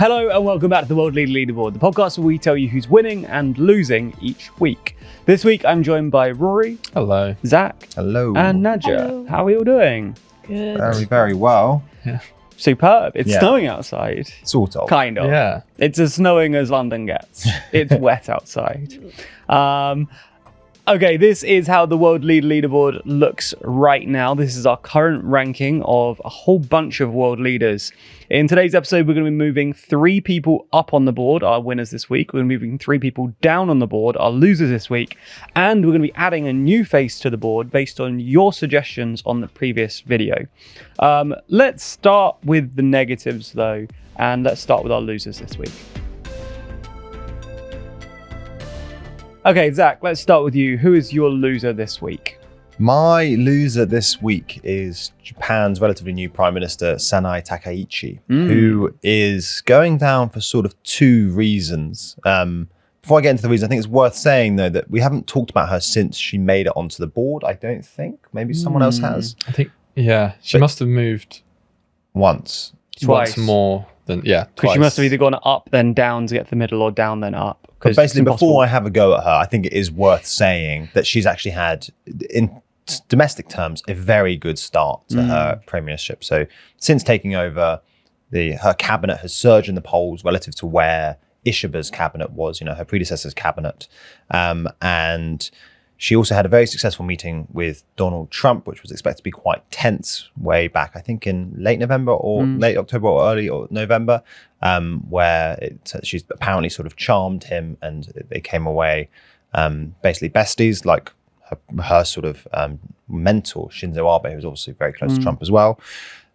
Hello and welcome back to the World Leader Leaderboard, the podcast where we tell you who's winning and losing each week. This week I'm joined by Rory. Hello. Zach. Hello. And Nadja. Hello. How are we all doing? Good. Very, very well. Yeah. Superb. It's snowing outside. Sort of. Kind of. Yeah. It's as snowing as London gets. It's wet outside. Okay, this is how the World Leader Leaderboard looks right now. This is our current ranking of a whole bunch of world leaders. In today's episode, we're going to be moving 3 people up on the board, our winners this week. We're going to be moving 3 people down on the board, our losers this week. And we're going to be adding a new face to the board based on your suggestions on the previous video. Let's start with the negatives, though, and let's start with our losers this week. Okay, Zach, let's start with you. Who is your loser this week? My loser this week is Japan's relatively new Prime Minister, Sanai Takaichi, who is going down for sort of 2 reasons. Before I get into the reason, I think it's worth saying, though, that we haven't talked about her since she made it onto the board, I don't think. Maybe someone else has. I think, yeah, she must have moved Once. Twice. more than, Because twice. she must have either gone up, then down to get to the middle, or down, then up. But basically, before I have a go at her, I think it is worth saying that she's actually had, in domestic terms, a very good start to her premiership. So since taking over, her cabinet has surged in the polls relative to where Ishiba's cabinet was, her predecessor's cabinet. And she also had a very successful meeting with Donald Trump, which was expected to be quite tense way back, I think in late November or late October or early November, where she's apparently sort of charmed him and they came away basically besties, like her sort of mentor, Shinzo Abe, who's obviously very close to Trump as well.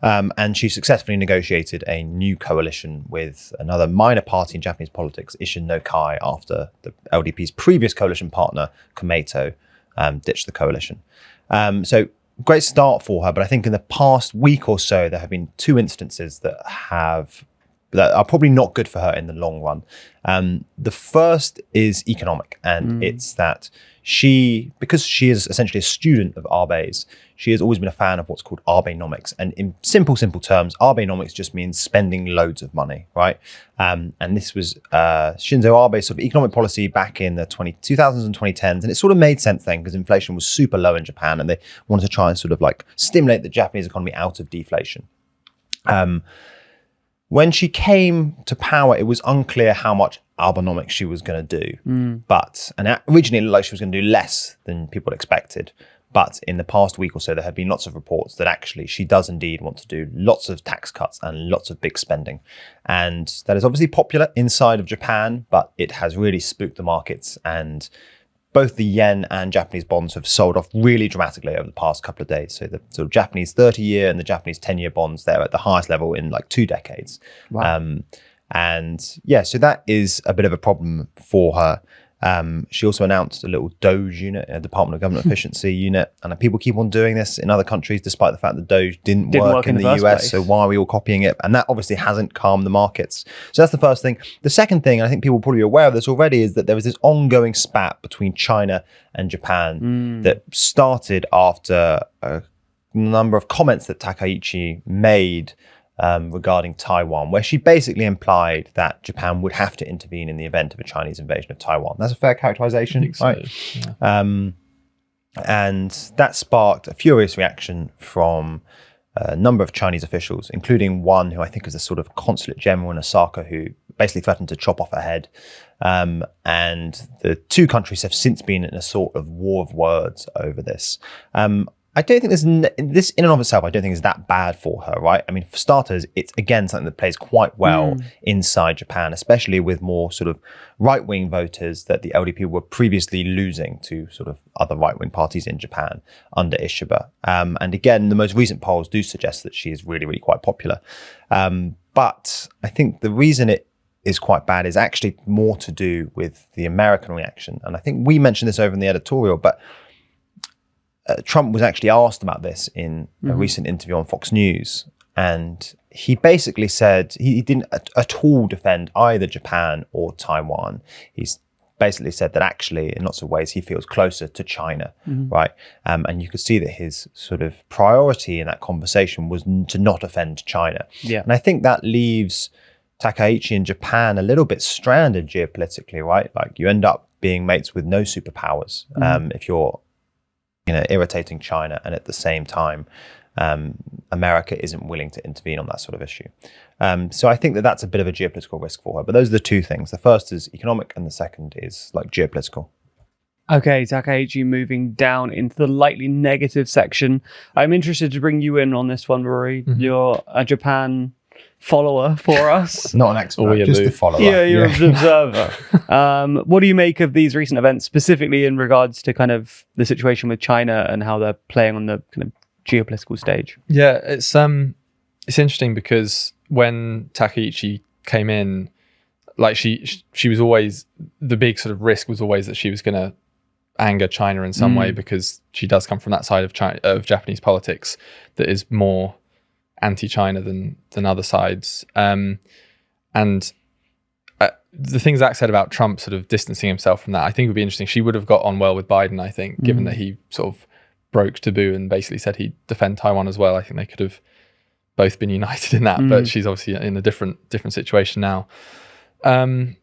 And she successfully negotiated a new coalition with another minor party in Japanese politics, Isshin no Kai, after the LDP's previous coalition partner, Komeito, ditched the coalition. So great start for her, but I think in the past week or so, there have been 2 instances that are probably not good for her in the long run. The first is economic, and it's that because she is essentially a student of Abe's, she has always been a fan of what's called Abenomics. And in simple terms, Abenomics just means spending loads of money, right? And this was Shinzo Abe's sort of economic policy back in the 2000s and 2010s. And it sort of made sense then because inflation was super low in Japan and they wanted to try and sort of like stimulate the Japanese economy out of deflation. When she came to power, it was unclear how much Abenomics she was going to do. And originally it looked like she was going to do less than people expected. But in the past week or so, there have been lots of reports that actually she does indeed want to do lots of tax cuts and lots of big spending. And that is obviously popular inside of Japan, but it has really spooked the markets. And both the yen and Japanese bonds have sold off really dramatically over the past couple of days. So the sort of Japanese 30-year and the Japanese 10-year bonds, they're at the highest level in like 2 decades. Wow. And yeah, so that is a bit of a problem for her. She also announced a little Doge unit, a Department of Government Efficiency unit. And people keep on doing this in other countries, despite the fact that Doge didn't work in the US. Place. So why are we all copying it? And that obviously hasn't calmed the markets. So that's the first thing. The second thing, and I think people will probably be aware of this already, is that there was this ongoing spat between China and Japan that started after a number of comments that Takaichi made regarding Taiwan, where she basically implied that Japan would have to intervene in the event of a Chinese invasion of Taiwan. That's a fair characterization, I think right? so, yeah. And that sparked a furious reaction from a number of Chinese officials, including one who I think is a sort of consulate general in Osaka, who basically threatened to chop off her head. And the 2 countries have since been in a sort of war of words over this. I don't think this in and of itself, I don't think is that bad for her, right? I mean, for starters, it's again something that plays quite well inside Japan, especially with more sort of right-wing voters that the LDP were previously losing to sort of other right-wing parties in Japan under Ishiba. And again, the most recent polls do suggest that she is really, really quite popular. But I think the reason it is quite bad is actually more to do with the American reaction. And I think we mentioned this over in the editorial, but Trump was actually asked about this in a recent interview on Fox News. And he basically said he didn't at all defend either Japan or Taiwan. He's basically said that actually, in lots of ways, he feels closer to China, right? And you could see that his sort of priority in that conversation was to not offend China. Yeah. And I think that leaves Takaichi and Japan a little bit stranded geopolitically, right? Like you end up being mates with no superpowers if you're, irritating China, and at the same time, America isn't willing to intervene on that sort of issue. So I think that that's a bit of a geopolitical risk for her. But those are the two things. The first is economic, and the second is like geopolitical. Okay, Takaichi moving down into the lightly negative section. I'm interested to bring you in on this one, Rory. You're a Japan follower for us. Not an expert, just a follower. Yeah, you're an observer. What do you make of these recent events, specifically in regards to kind of the situation with China and how they're playing on the kind of geopolitical stage? Yeah, it's interesting because when Takaichi came in, like she was always, the big sort of risk was always that she was going to anger China in some way, because she does come from that side of China, of Japanese politics that is more anti-China than other sides. And the things Zach said about Trump sort of distancing himself from that, I think would be interesting. She would have got on well with Biden, I think, given that he sort of broke taboo and basically said he'd defend Taiwan as well. I think they could have both been united in that, but she's obviously in a different situation now. I mean,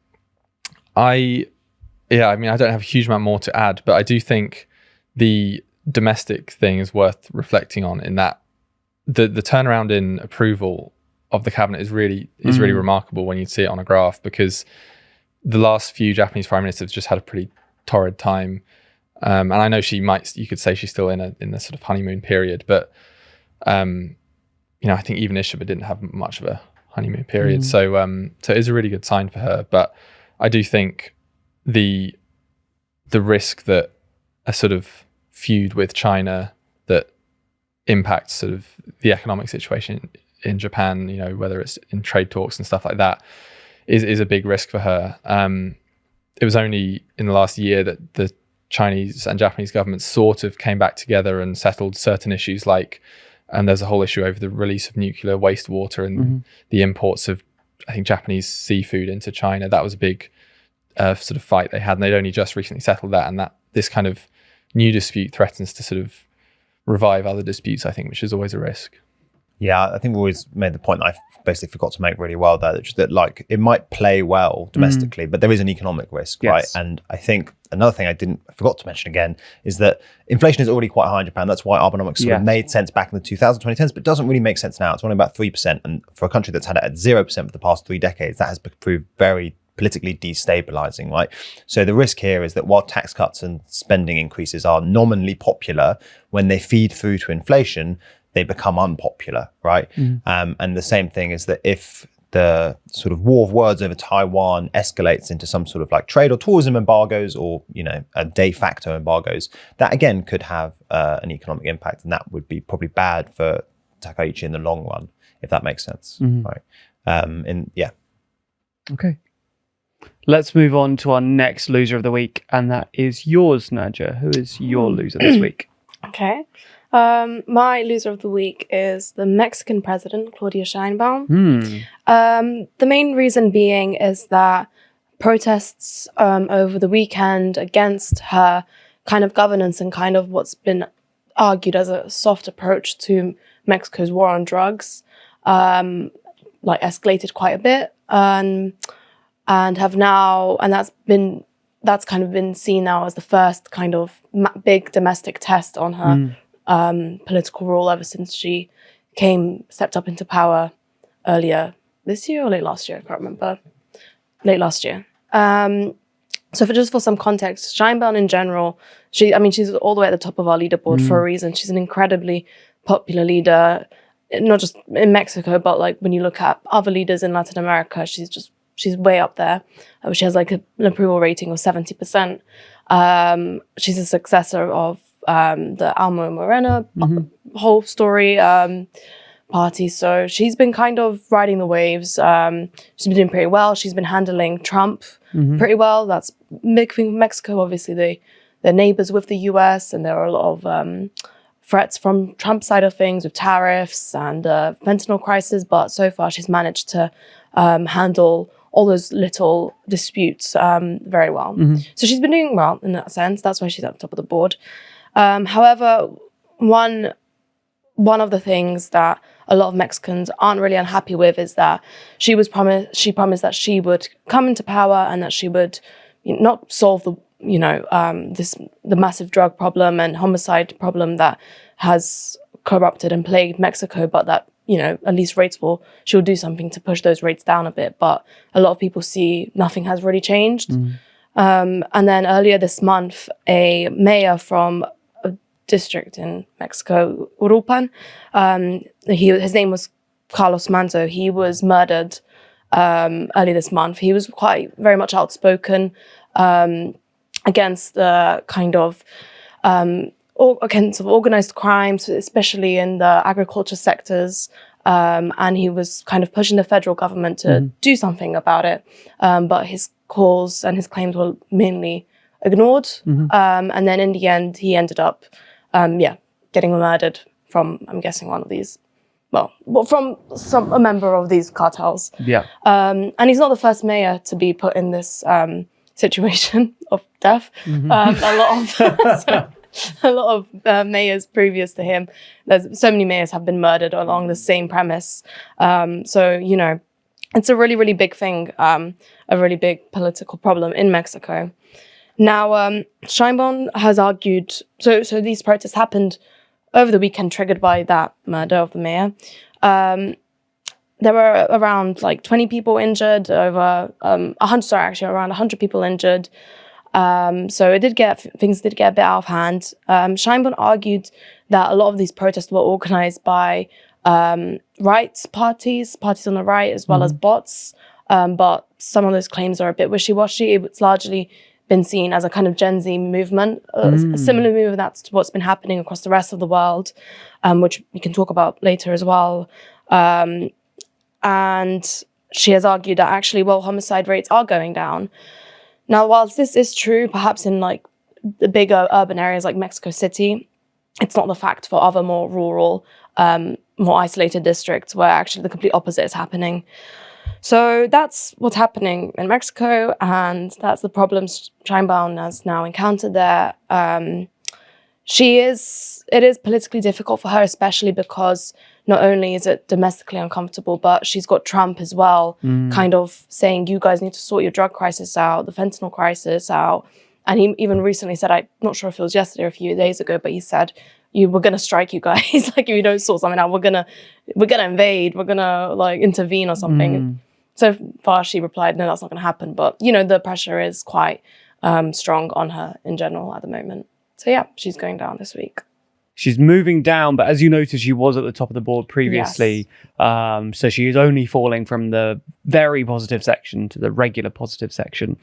I don't have a huge amount more to add, but I do think the domestic thing is worth reflecting on, in that the turnaround in approval of the cabinet is really remarkable when you see it on a graph, because the last few Japanese prime ministers just had a pretty torrid time. And I know you could say she's still in the sort of honeymoon period, but I think even Ishida didn't have much of a honeymoon period. So it is a really good sign for her. But I do think the risk that a sort of feud with China that impacts sort of the economic situation in Japan, whether it's in trade talks and stuff like that, is a big risk for her. It was only in the last year that the Chinese and Japanese governments sort of came back together and settled certain issues, like there's a whole issue over the release of nuclear wastewater and the imports of, I think, Japanese seafood into China. That was a big sort of fight they had, and they'd only just recently settled that, and that this kind of new dispute threatens to sort of revive other disputes, I think, which is always a risk. Yeah, I think we always made the point that I basically forgot to make really well there, that like it might play well domestically, but there is an economic risk, right? And I think another thing I forgot to mention again is that inflation is already quite high in Japan. That's why Abenomics sort of made sense back in the 2010s, but doesn't really make sense now. It's only about 3%. And for a country that's had it at 0% for the past 3 decades, that has proved very politically destabilizing, right? So the risk here is that while tax cuts and spending increases are nominally popular, when they feed through to inflation, they become unpopular, right? And the same thing is that if the sort of war of words over Taiwan escalates into some sort of like trade or tourism embargoes, or a de facto embargoes, that again could have an economic impact, and that would be probably bad for Takaichi in the long run, if that makes sense, right? Okay. Let's move on to our next loser of the week, and that is yours, Nadja. Who is your loser this week? Okay. My loser of the week is the Mexican president, Claudia Sheinbaum. The main reason being is that protests over the weekend against her kind of governance and kind of what's been argued as a soft approach to Mexico's war on drugs, escalated quite a bit, and have now, and that's kind of been seen now as the first kind of big domestic test on her political role ever since she stepped up into power earlier this year or late last year, I can't remember. Late last year. So for some context, Sheinbaum in general, she's all the way at the top of our leaderboard for a reason. She's an incredibly popular leader, not just in Mexico, but like when you look at other leaders in Latin America, she's way up there. She has like an approval rating of 70%. She's a successor of the Almo Morena whole story party. So she's been kind of riding the waves. She's been doing pretty well. She's been handling Trump pretty well. That's making Mexico, obviously, they're neighbors with the US, and there are a lot of threats from Trump's side of things with tariffs and fentanyl crisis. But so far, she's managed to handle all those little disputes very well. So she's been doing well in that sense. That's why she's at the top of the board. However, one one of the things that a lot of Mexicans aren't really unhappy with is that she promised that she would come into power and that she would not solve the the massive drug problem and homicide problem that has corrupted and plagued Mexico, but that at least she'll do something to push those rates down a bit. But a lot of people see nothing has really changed. And then earlier this month, a mayor from a district in Mexico, Urupan, his name was Carlos Manzo. He was murdered early this month. He was very much outspoken against the kind of against organized crimes, especially in the agriculture sectors. And he was kind of pushing the federal government to do something about it. But his calls and his claims were mainly ignored. And then in the end, he ended up, getting murdered from, I'm guessing, one of these, from a member of these cartels. Yeah. And he's not the first mayor to be put in this situation of death. A lot of mayors previous to him, there's so many mayors have been murdered along the same premise. So it's a really, really big thing, a really big political problem in Mexico. Now, Sheinbaum has argued, so these protests happened over the weekend, triggered by that murder of the mayor. There were around 20 people injured, around 100 people injured. So things did get a bit out of hand. Sheinbaum argued that a lot of these protests were organized by right parties on the right, as well as bots. But some of those claims are a bit wishy-washy. It's largely been seen as a kind of Gen Z movement, a similar movement that's to what's been happening across the rest of the world, which we can talk about later as well. And she has argued that actually, homicide rates are going down. Now, whilst this is true, perhaps in the bigger urban areas like Mexico City, it's not the fact for other more rural, more isolated districts where actually the complete opposite is happening. So that's what's happening in Mexico, and that's the problems Sheinbaum has now encountered there. It is politically difficult for her, especially because not only is it domestically uncomfortable, but she's got Trump as well, kind of saying, you guys need to sort your drug crisis out, the fentanyl crisis out. And he even recently said, I'm not sure if it was yesterday or a few days ago, but he said, we're going to strike you guys. If you don't sort something out, we're going to invade, we're going to intervene or something. So far she replied, no, that's not going to happen. But, the pressure is quite strong on her in general at the moment. So yeah, she's going down this week. She's moving down, but as you noticed, she was at the top of the board previously. Yes. So she is only falling from the very positive section to the regular positive section.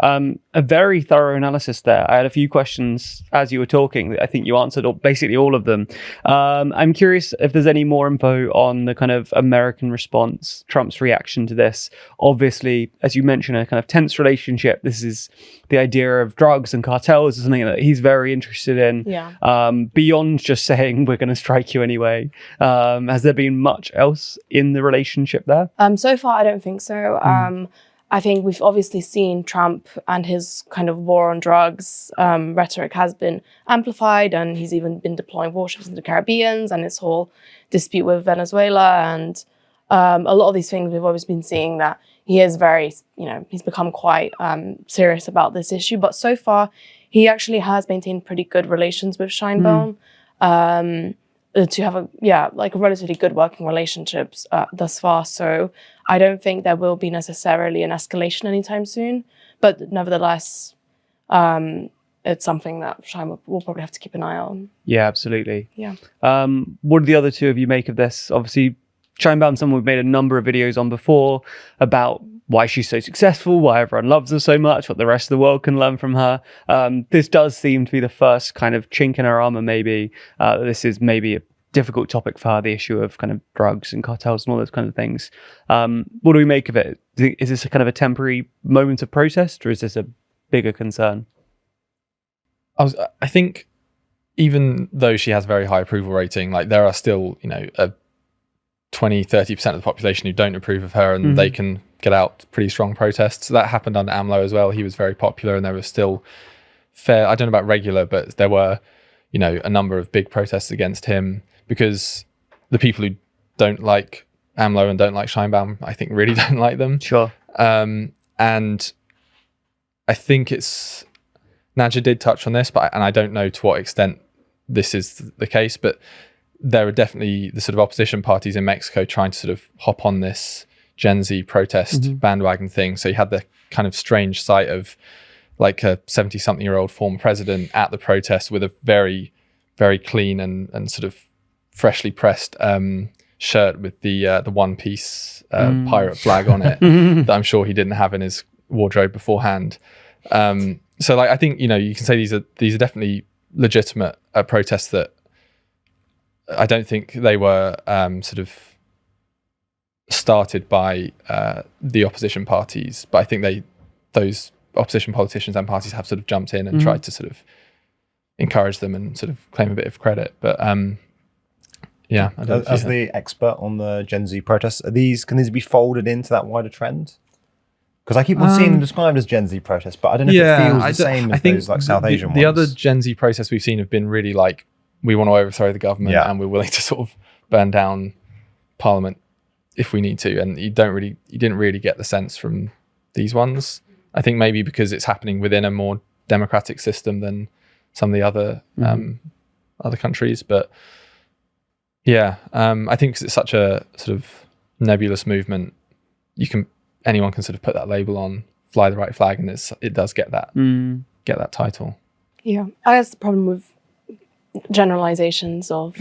A very thorough analysis there. I had a few questions as you were talking. I think you answered basically all of them. I'm curious if there's any more info on the kind of American response, Trump's reaction to this. Obviously, as you mentioned, a kind of tense relationship. This is the idea of drugs and cartels is something that he's very interested in. Yeah. Beyond just saying we're going to strike you anyway. Has there been much else in the relationship there? So far, I don't think so. I think we've obviously seen Trump and his kind of war on drugs rhetoric has been amplified, and he's even been deploying warships into the Caribbean, and this whole dispute with Venezuela, and a lot of these things we've always been seeing that he is very, he's become quite serious about this issue. But so far, he actually has maintained pretty good relations with Sheinbaum. To have a relatively good working relationships thus far. So I don't think there will be necessarily an escalation anytime soon. But nevertheless, it's something that Sheinbaum will probably have to keep an eye on. Yeah, absolutely. Yeah. What do the other two of you make of this? Obviously, Sheinbaum's someone we've made a number of videos on before about why she's so successful, why everyone loves her so much, what the rest of the world can learn from her. This does seem to be the first kind of chink in her armor, maybe. This is maybe a difficult topic for her, the issue of kind of drugs and cartels and all those kind of things. What do we make of it? Is this a kind of a temporary moment of protest, or is this a bigger concern? I think even though she has a very high approval rating, there are still, a 20-30% of the population who don't approve of her, and they can get out pretty strong protests. That happened under AMLO as well. He was very popular, and there was still I don't know about regular, but there were a number of big protests against him, because the people who don't like AMLO and don't like Scheinbaum, I think, really don't like them. Sure. And I think Nadja did touch on this, and I don't know to what extent this is the case, but there are definitely the sort of opposition parties in Mexico trying to sort of hop on this Gen Z protest bandwagon thing. So you had the kind of strange sight of like a 70-something-year-old former president at the protest with a very, very clean and sort of freshly pressed shirt with the One Piece pirate flag on it that I'm sure he didn't have in his wardrobe beforehand. So like, I think, you can say these are definitely legitimate protests that I don't think they were sort of started by the opposition parties, but I think those opposition politicians and parties have sort of jumped in and tried to sort of encourage them and sort of claim a bit of credit. But yeah, as the expert on the Gen Z protests, can these be folded into that wider trend? Because I keep on seeing them described as Gen Z protests, but I don't know if it feels the same as those like South Asian ones. The other Gen Z protests we've seen have been really like, we want to overthrow the government and we're willing to sort of burn down Parliament if we need to. And you didn't really get the sense from these ones. I think maybe because it's happening within a more democratic system than some of the other other countries. But yeah, I think because it's such a sort of nebulous movement, anyone can sort of put that label on, fly the right flag, and it does get that title. Yeah, I guess the problem with generalizations of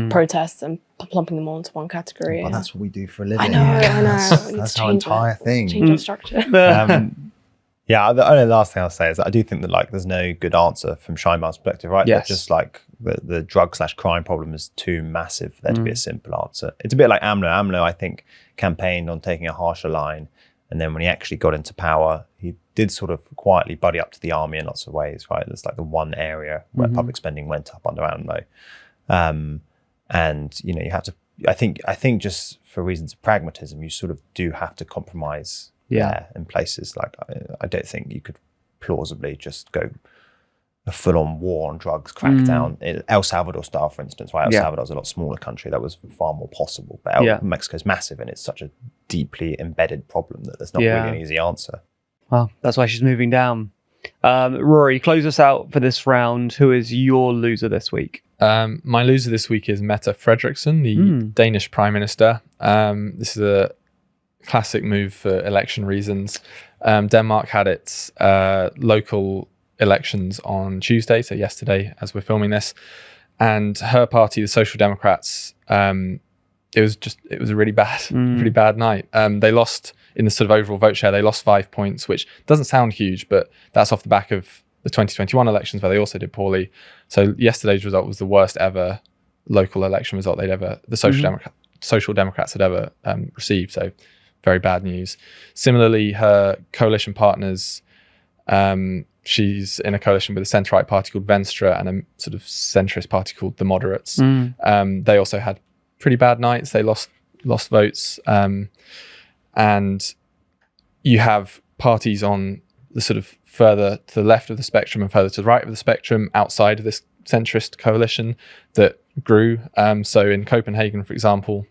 protests and plumping them all into one category. Well, that's what we do for a living. I know. That's our entire thing. Change our structure. Yeah, the only last thing I'll say is that I do think that like there's no good answer from Scheinbaum's perspective, right? Yes. That just like the drug/crime problem is too massive for there to be a simple answer. It's a bit like AMLO. AMLO, I think, campaigned on taking a harsher line, and then when he actually got into power, he did sort of quietly buddy up to the army in lots of ways, right? There's like the one area where public spending went up under AMLO, and you have to. I think just for reasons of pragmatism, you sort of do have to compromise. Yeah, in places like I don't think you could plausibly just go a full-on war on drugs crackdown. El Salvador style, for instance, right? El Salvador's a lot smaller country. That was far more possible. But Mexico's massive, and it's such a deeply embedded problem that there's not really an easy answer. Well, that's why she's moving down. Rory, close us out for this round. Who is your loser this week? My loser this week is Mette Frederiksen, the Danish Prime Minister. This is a classic move for election reasons. Denmark had its local elections on Tuesday, so yesterday as we're filming this, and her party, the Social Democrats, it was a really bad night. They lost in the sort of overall vote share. They lost 5 points, which doesn't sound huge, but that's off the back of the 2021 elections where they also did poorly. So yesterday's result was the worst ever local election result the Social Democrats had ever received. So very bad news. Similarly, her coalition partners, she's in a coalition with a centre-right party called Venstre and a sort of centrist party called the Moderates. They also had pretty bad nights. They lost votes. And you have parties on the sort of further to the left of the spectrum and further to the right of the spectrum outside of this centrist coalition that grew. So in Copenhagen, for example,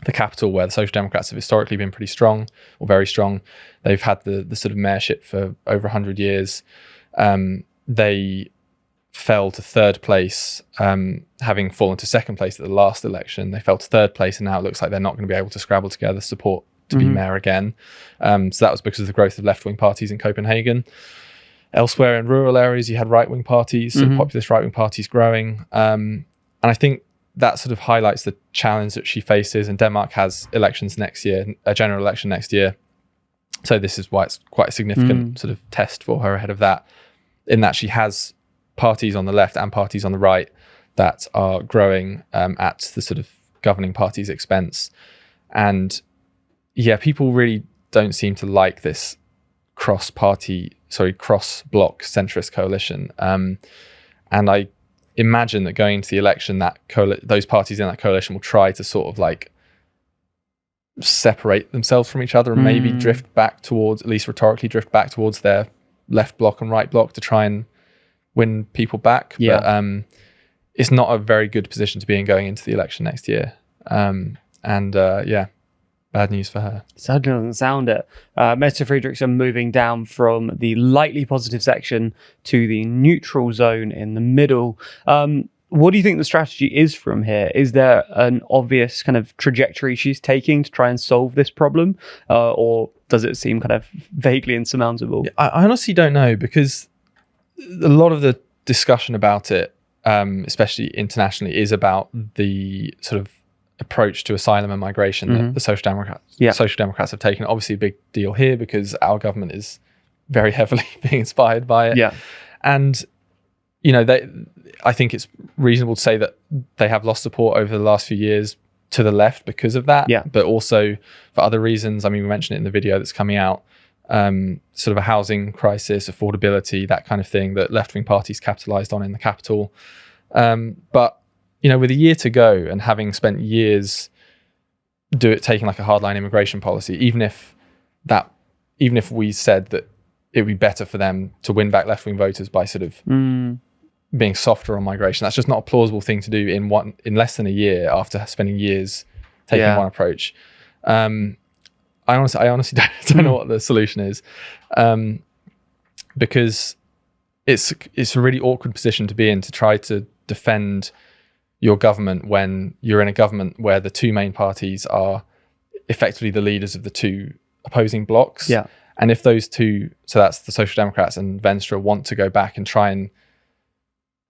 the capital where the Social Democrats have historically been pretty strong or very strong. They've had the sort of mayorship for over 100 years. They fell to third place, having fallen to second place at the last election. They fell to third place, and now it looks like they're not going to be able to scrabble together support to be mayor again. So that was because of the growth of left-wing parties in Copenhagen. Elsewhere in rural areas, you had right-wing parties, so populist right-wing parties growing. And I think that sort of highlights the challenge that she faces. And Denmark has elections next year, a general election next year. So this is why it's quite a significant sort of test for her ahead of that, in that she has parties on the left and parties on the right that are growing at the sort of governing party's expense. And yeah, people really don't seem to like this cross-block centrist coalition. And I imagine that going into the election, that those parties in that coalition will try to sort of like separate themselves from each other and maybe drift back towards, at least rhetorically drift back towards their left bloc and right bloc to try and win people back. Yeah. But it's not a very good position to be in going into the election next year. Bad news for her. Certainly doesn't sound it. Mette Frederiksen moving down from the lightly positive section to the neutral zone in the middle. What do you think the strategy is from here? Is there an obvious kind of trajectory she's taking to try and solve this problem? Or does it seem kind of vaguely insurmountable? I honestly don't know, because a lot of the discussion about it, especially internationally, is about the sort of approach to asylum and migration that the Social Democrats have taken. Obviously a big deal here because our government is very heavily being inspired by it. Yeah. And, I think it's reasonable to say that they have lost support over the last few years to the left because of that. Yeah. But also for other reasons. I mean, we mentioned it in the video that's coming out, sort of a housing crisis, affordability, that kind of thing that left-wing parties capitalized on in the capital. But with a year to go and having spent years taking like a hardline immigration policy, even if we said that it would be better for them to win back left-wing voters by sort of being softer on migration, that's just not a plausible thing to do in less than a year after spending years taking one approach. I honestly don't know what the solution is, because it's a really awkward position to be in, to try to defend your government when you're in a government where the two main parties are effectively the leaders of the two opposing blocs. Yeah. And if those two, so that's the Social Democrats and Venstre, want to go back and try and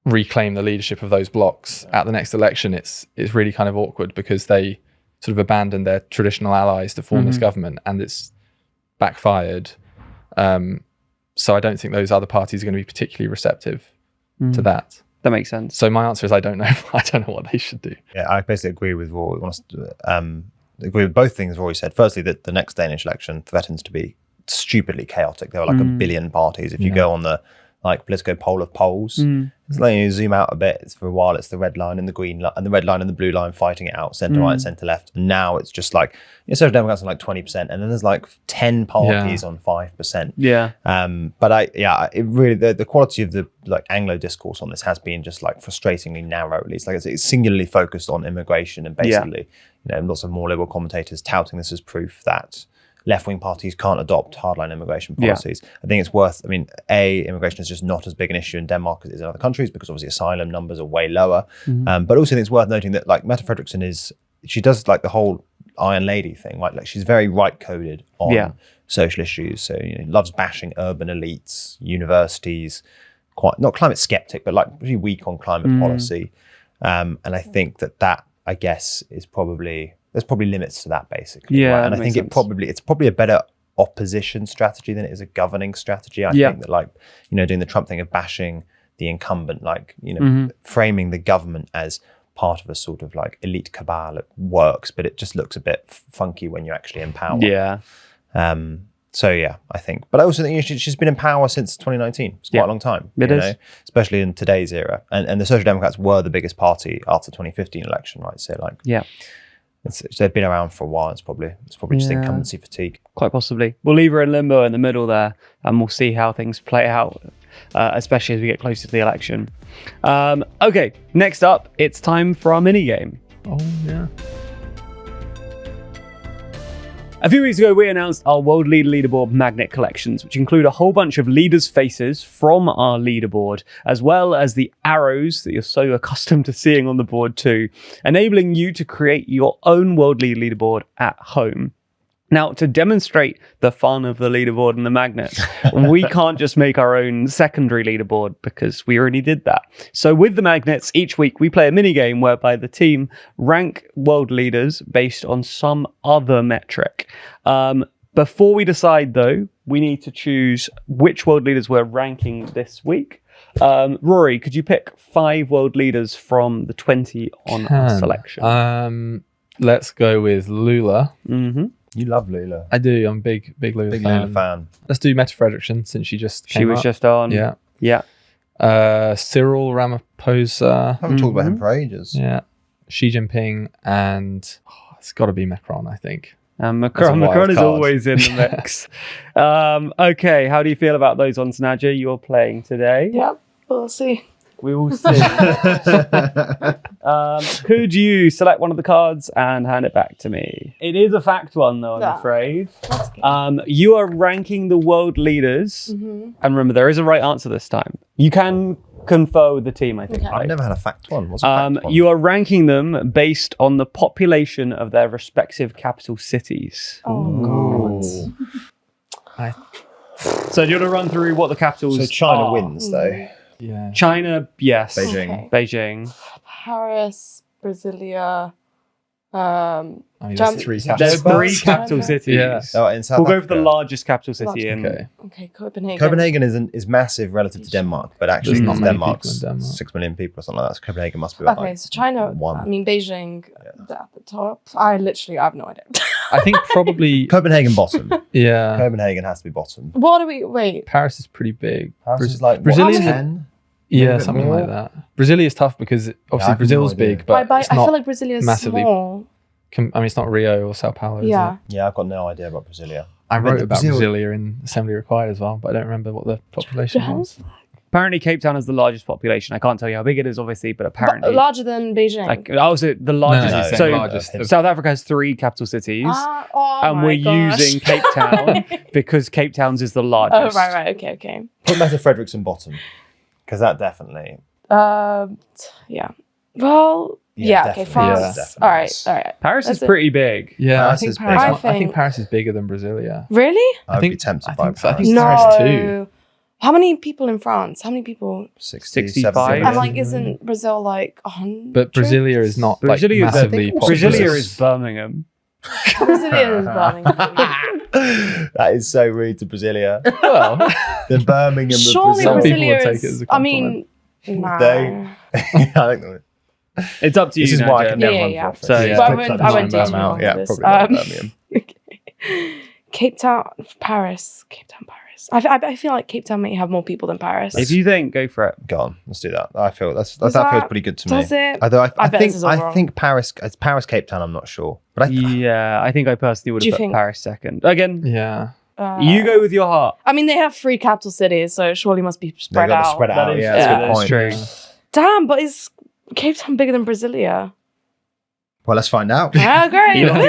reclaim the leadership of those blocs at the next election, it's really kind of awkward, because they sort of abandoned their traditional allies to form this government, and it's backfired. So I don't think those other parties are going to be particularly receptive to that. That makes sense. So my answer is I don't know. I don't know what they should do. Yeah, I basically agree with what we want to agree with both things Rory said. Firstly, that the next Danish election threatens to be stupidly chaotic. There are like a billion parties. If you go on the Politico poll of polls, it's like you zoom out a bit. It's for a while it's the red line and the green line and the red line and the blue line fighting it out, centre right, centre left. And now it's just like Social Democrats on like 20%, and then there's like 10 parties on 5%. Yeah. But it really the quality of the like Anglo discourse on this has been just like frustratingly narrow. It's like it's singularly focused on immigration, and basically lots of more liberal commentators touting this as proof that left-wing parties can't adopt hardline immigration policies. I think it's worth, immigration is just not as big an issue in Denmark as it is in other countries, because obviously asylum numbers are way lower. But also I think it's worth noting that like Mette Frederiksen she does like the whole Iron Lady thing, right? Like she's very right-coded on social issues. So, loves bashing urban elites, universities, quite, not climate skeptic, but like really weak on climate policy. And I think that I guess is there's probably limits to that, basically. Yeah, right? And I think it's probably a better opposition strategy than it is a governing strategy. I think that like, doing the Trump thing of bashing the incumbent, like, framing the government as part of a sort of like elite cabal, it works, but it just looks a bit funky when you're actually in power. Yeah. I think, but I also think she's been in power since 2019. It's quite a long time. It is, especially in today's era. And the Social Democrats were the biggest party after the 2015 election, right? So like, they've been around for a while. It's probably just incumbency fatigue. Quite possibly. We'll leave her in limbo in the middle there, and we'll see how things play out, especially as we get closer to the election. Okay, next up, it's time for our mini game. Oh yeah. A few weeks ago, we announced our World Leader Leaderboard magnet collections, which include a whole bunch of leaders' faces from our leaderboard, as well as the arrows that you're so accustomed to seeing on the board too, enabling you to create your own World Leader Leaderboard at home. Now, to demonstrate the fun of the leaderboard and the magnets, we can't just make our own secondary leaderboard because we already did that. So with the magnets, each week we play a mini game whereby the team rank world leaders based on some other metric. Before we decide, though, we need to choose which world leaders we're ranking this week. Rory, could you pick 5 world leaders from the 20 on our selection? Let's go with Lula. You love Lula. I do. I'm a big Lula fan. Let's do Mette Frederiksen since she just came She was up. just on. Yeah. Cyril Ramaphosa. I haven't talked about him for ages. Yeah. Xi Jinping, and it's got to be Macron, I think. Macron is always in the mix. Okay, how do you feel about those ones, Nadja? You're playing today. Yep. We'll see. We will see. Could you select one of the cards and hand it back to me? It is a fact one, though, I'm afraid. That's good. You are ranking the world leaders. And remember, there is a right answer this time. You can confer with the team, I think. Okay. I've never had a fact one. What's a fact one? You are ranking them based on the population of their respective capital cities. Oh, God. So do you want to run through what the capitals So China are? wins, though. Yeah. China, yes. Beijing. Okay. Beijing. Paris, Brasilia, I mean, Jam- there's three There's capitals. three capital cities. Yeah. Oh, in South We'll go for Africa. the largest capital city in. Okay. okay, Copenhagen. Copenhagen is massive relative to Denmark, but actually There's not many Denmark's people in Denmark. 6 million people or something like that. So Copenhagen must be about Okay, like so China, one. I mean, Beijing at the top. I have no idea. I think probably, Copenhagen bottom. yeah. Copenhagen has to be bottom. What do we, wait. Paris is pretty big. Paris is like what, Brazilian- 10? Yeah, Maybe a bit something more. like that. Brasilia is tough because obviously have no Brazil's idea. big, but it's I not feel like Brasilia is massively- small. I mean, it's not Rio or Sao Paulo. Is Yeah. it? Yeah, I've got no idea about Brasilia. I But wrote the about Brazil- Brasilia in Assembly Required as well, but I don't remember what the population was. Apparently, Cape Town has the largest population. I can't tell you how big it is, obviously, but apparently. But larger than Beijing. So the largest. No, so largest of- South Africa has 3 capital cities, and my we're gosh. using Cape Town because Cape Town's is the Oh, largest. right. Okay. Put Meta Frederickson bottom. Because that definitely. Yeah. Well, yeah, okay, definitely. France. Yeah. All right. Paris is That's it. pretty big. Yeah, Paris I think is big. Paris. I I think think- Paris is bigger than Brasilia. Really? I would think- be tempted I by think so. I Paris. think No. Paris too. How many people in France? How many people? 60, 65. 70. And like, isn't Brazil like 100? But Brasilia is not like Brasilia is- massively I think populous. Brasilia is Birmingham. Brasilia is Birmingham. That is so rude to Brasilia. Well, The Birmingham Surely of Some people Brazil. would Brasilia take it is. as a I mean, They- no. I think It's up to you. this is why I Nadia. could never Yeah, run yeah. for office. So- Yeah. But I Cape wouldn't Town's do Birmingham. too long Yeah, with this. probably not Birmingham. Cape Town, Paris. I feel like Cape Town may have more people than Paris. If you think, go for it. Go on, let's do that. I feel that Does feels that- pretty good to me. does it? Although I bet this is all I wrong. think Paris, it's Paris, Cape Town. I'm not sure, but I think I personally would Do you have put think- Paris second. Again, yeah. you go with your heart. I mean, they have 3 capital cities, so it surely must be they spread got to out. spread it That out. is- Yeah, that's a yeah, good that's point. true. Damn, but is Cape Town bigger than Brasilia? Well, let's find out. Oh, great. You locked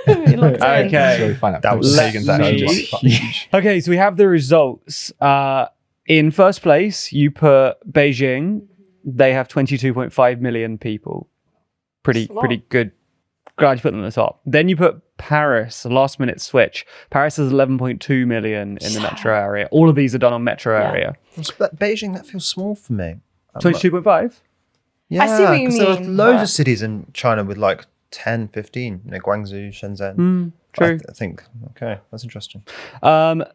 in? You locked in. Okay. So we find out That was Copenhagen's actually me- just huge. Okay, so we have the results. In first place, you put Beijing. They have 22.5 million people. Pretty That's a lot. good. Glad you put them at the top. Then you put Paris, last minute switch. Paris has 11.2 million in the metro area. All of these are done on metro Yeah. area. But Beijing, that feels small for me. 22.5. Yeah, I see what you 'cause there are mean, loads but- of cities in China with like 10, 15. Guangzhou, Shenzhen. True. I think, okay, that's interesting.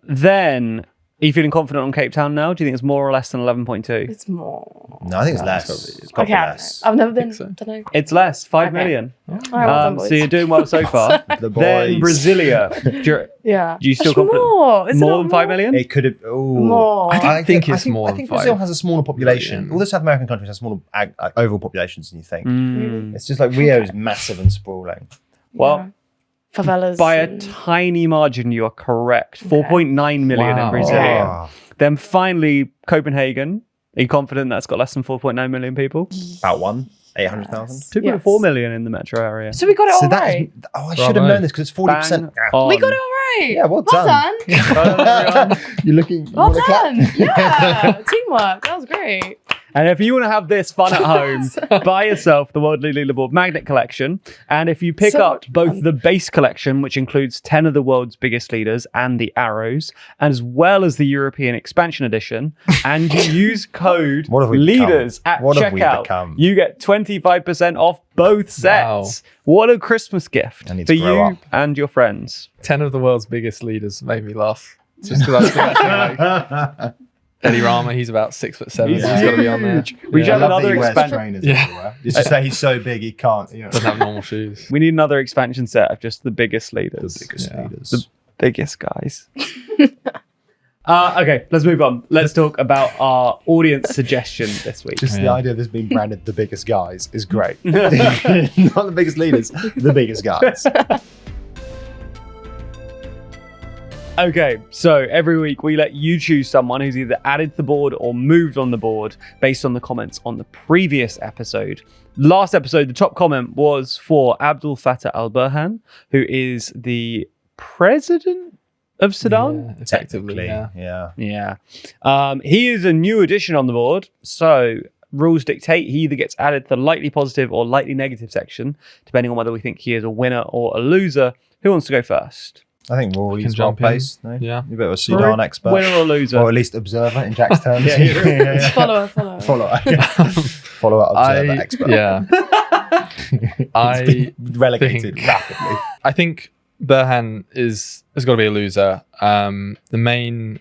Then, are you feeling confident on Cape Town now? Do you think it's more or less than 11.2? It's more. No, I think it's less. It's got to be Okay, less. I've never been. so. Don't know. It's less, 5 Okay. million. All right, well done, boys. So you're doing well so far. The Then boys. Brasilia. Yeah. Do you still It's confident? more. Is it More not than 5 million? It could have. Oh, More. I think it's more I than think 5 Brazil has a smaller population. million. All the South American countries have smaller overall populations than you think. Mm. It's just like Rio is massive and sprawling. Well, Yeah. Favelas. by a and- tiny margin, you are correct. 4.9 million Wow. in Brasilia. Oh, Then finally, Copenhagen. Are you confident that's got less than 4.9 million people? about 800,000. 2.4 million in the metro area. So we got it all So that right. is. Oh, I should have Bravo. known this because it's 40%. Bang on. We got it all right. Yeah, well Well done. done. You're looking. you Well wanna clap? done. Yeah. Teamwork. That was great. And if you want to have this fun at home, buy yourself the World Leaderboard Magnet Collection. And if you pick So up much both fun. the base collection, which includes 10 of the world's biggest leaders and the arrows, as well as the European Expansion Edition, and you use code What have we LEADERS become? at What have we checkout, become? you get 25% off both sets. Wow. What a Christmas gift I need for to grow you up. and your friends. 10 of the world's biggest leaders made me laugh. Just because I was thinking like Eddie Rama, he's about 6'7", He's so he's got to be on there. huge. We should have another expansion. Yeah. It's just that he's so big he can't. You know. Doesn't have normal shoes. We need another expansion set of just the biggest leaders. Yeah. leaders. Biggest guys. Okay, let's move on. Let's talk about our audience suggestion this week. Just the Yeah. idea of this being branded the biggest guys is great. Not the biggest leaders, the biggest guys. Okay, so every week we let you choose someone who's either added to the board or moved on the board based on the comments on the previous episode. Last episode, the top comment was for Abdel Fattah al-Burhan, who is the president of Sudan. Yeah, effectively, Yeah. He is a new addition on the board, so rules dictate he either gets added to the lightly positive or lightly negative section, depending on whether we think he is a winner or a loser. Who wants to go first? I think Rory's well jump in. placed. No? Yeah. You're a bit of a Sudan expert. Winner or loser? Or at least observer in Jack's terms. Follower. Follower, observer, expert. Yeah. I Relegated rapidly. I think Burhan has got to be a loser. The main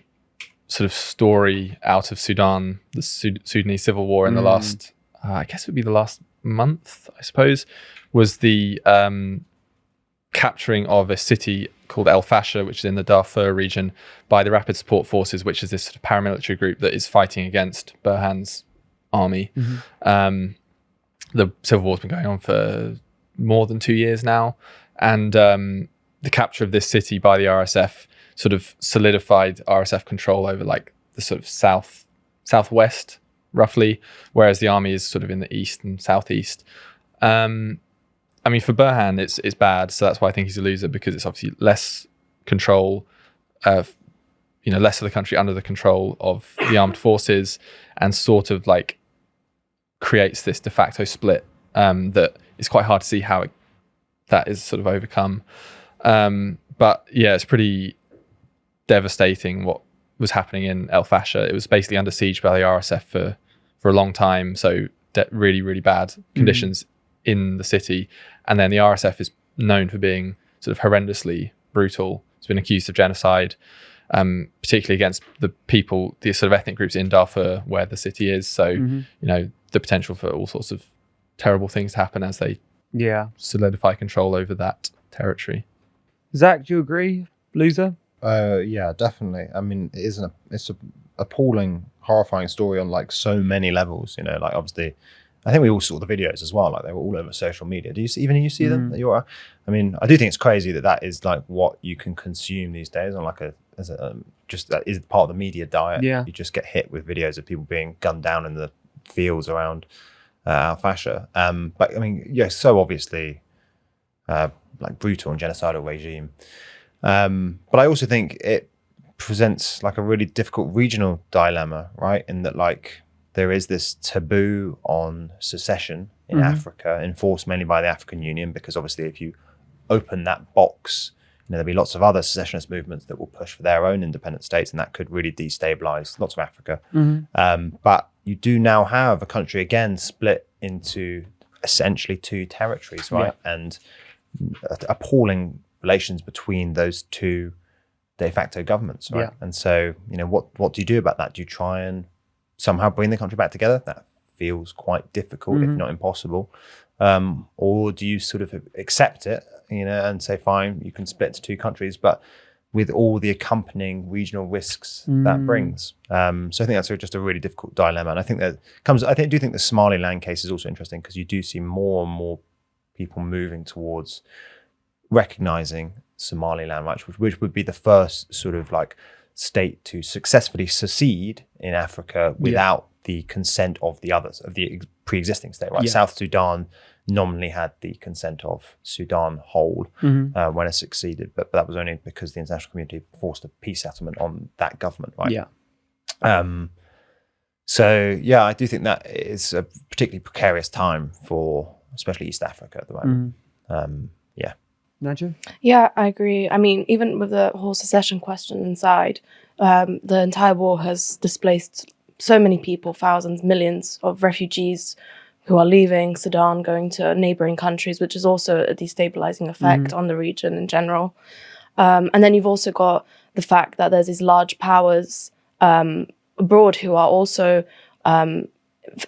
sort of story out of Sudan, the Sudanese civil war in the last, I guess it would be the last month, I suppose, was the capturing of a city called El Fasher, which is in the Darfur region, by the Rapid Support Forces, which is this sort of paramilitary group that is fighting against Burhan's army. The civil war's been going on for more than 2 years now, and the capture of this city by the RSF sort of solidified RSF control over like the sort of southwest roughly, whereas the army is sort of in the east and southeast. I mean, for Burhan, it's bad, so that's why I think he's a loser, because it's obviously less control of, less of the country under the control of the armed forces, and sort of like creates this de facto split that is quite hard to see how that is sort of overcome. But yeah, it's pretty devastating what was happening in El Fasher. It was basically under siege by the RSF for a long time, so really, really bad conditions in the city. And then the RSF is known for being sort of horrendously brutal. It's been accused of genocide, particularly against the sort of ethnic groups in Darfur where the city is. So, the potential for all sorts of terrible things to happen as they solidify control over that territory. Zach, do you agree? Loser? Yeah, definitely. I mean, it's a appalling, horrifying story on like so many levels. Like obviously, I think we all saw the videos as well. Like they were all over social media. Do you see them? I mean, I do think it's crazy that is like what you can consume these days on like just that is part of the media diet. Yeah. You just get hit with videos of people being gunned down in the fields around Al Fasher. But I mean, so obviously like brutal and genocidal regime. But I also think it presents like a really difficult regional dilemma, right? In that like there is this taboo on secession in Africa, enforced mainly by the African Union, because obviously if you open that box, there'll be lots of other secessionist movements that will push for their own independent states, and that could really destabilize lots of Africa. But you do now have a country again split into essentially two territories, right? And appalling relations between those two de facto governments, right? And so, what do you do about that? Do you try and somehow bring the country back together? That feels quite difficult, if not impossible. Or do you sort of accept it, and say, fine, you can split into two countries, but with all the accompanying regional risks that brings. So I think that's just a really difficult dilemma. And I think I do think the Somaliland case is also interesting, because you do see more and more people moving towards recognizing Somaliland, right, which would be the first sort of like state to successfully secede in Africa without the consent of the others, of the pre-existing state, right? South Sudan nominally had the consent of Sudan whole when it succeeded, but that was only because the international community forced a peace settlement on that government, right? So I do think that is a particularly precarious time for especially East Africa at the moment. Nadja? Yeah, I agree. I mean, even with the whole secession question inside, the entire war has displaced so many people, thousands, millions of refugees who are leaving Sudan, going to neighboring countries, which is also a destabilizing effect on the region in general. And then you've also got the fact that there's these large powers abroad who are also